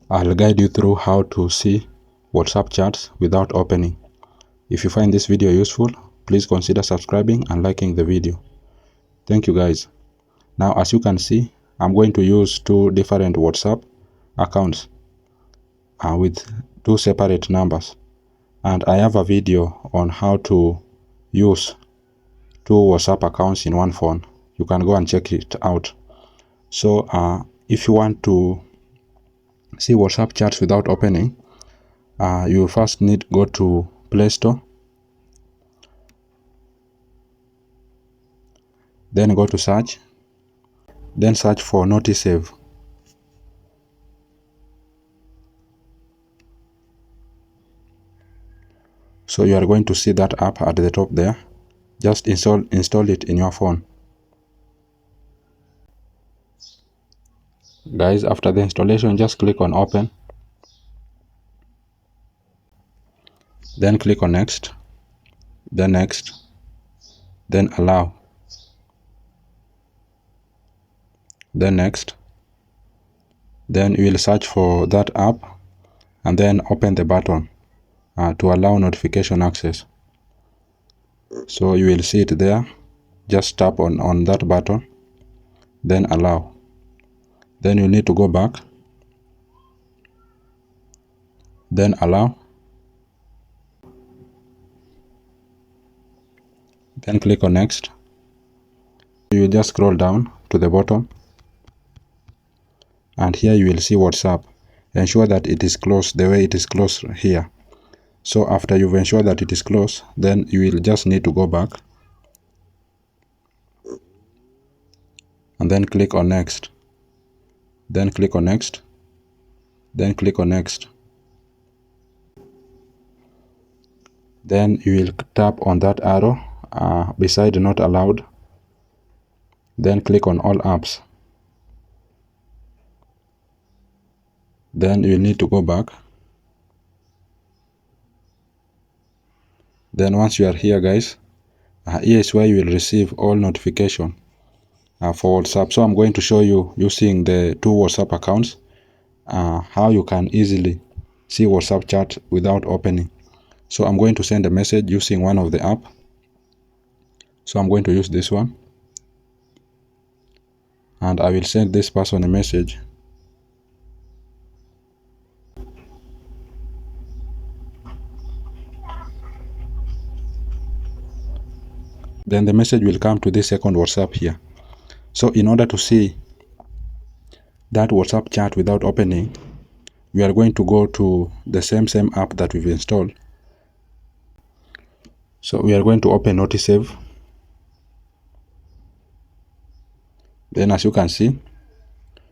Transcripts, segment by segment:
I'll guide you through how to see WhatsApp chats without opening. If you find this video useful, please consider subscribing and liking the video. Thank you guys. Now as you can see, I'm going to use two different WhatsApp accounts with two separate numbers. And I have a video on how to use two WhatsApp accounts in one phone. You can go and check it out. So if you want to see WhatsApp chats without opening, you first need to go to Play Store, then go to search, then search for Notisave. So you are going to see that app at the top there. Just install it in your phone. Guys, after the installation, just click on open, then click on next, then next, then allow, then next. Then you will search for that app and then open the button to allow notification access. So you will see it there. Just tap on that button, then allow. Then you need to go back, then allow, then click on next. You will just scroll down to the bottom, and here you will see WhatsApp. Ensure that it is closed the way it is closed here. So after you've ensured that it is closed, then you will just need to go back and then click on next, then click on next, then click on next. Then you will tap on that arrow beside not allowed, then click on all apps. Then you need to go back. Then once you are here, guys, here is where you will receive all notification for WhatsApp. So I'm going to show you using the two WhatsApp accounts how you can easily see WhatsApp chat without opening. So I'm going to send a message using one of the app. So I'm going to use this one, and I will send this person a message. Then the message will come to this second WhatsApp here. So in order to see that WhatsApp chat without opening, we are going to go to the same app that we've installed. So we are going to open Notisave. Then as you can see,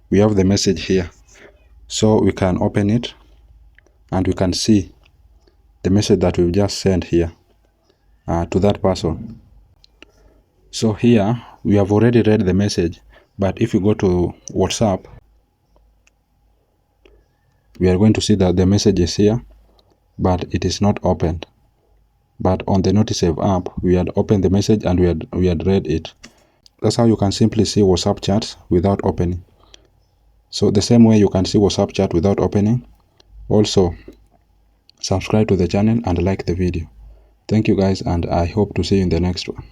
we have the message here. So we can open it and we can see the message that we've just sent here to that person. So here we have already read the message, but if you go to WhatsApp, we are going to see that the message is here, but it is not opened. But on the Notisave app, we had opened the message and we had read it. That's how you can simply see WhatsApp chats without opening. So the same way you can see WhatsApp chat without opening, also subscribe to the channel and like the video. Thank you guys, and I hope to see you in the next one.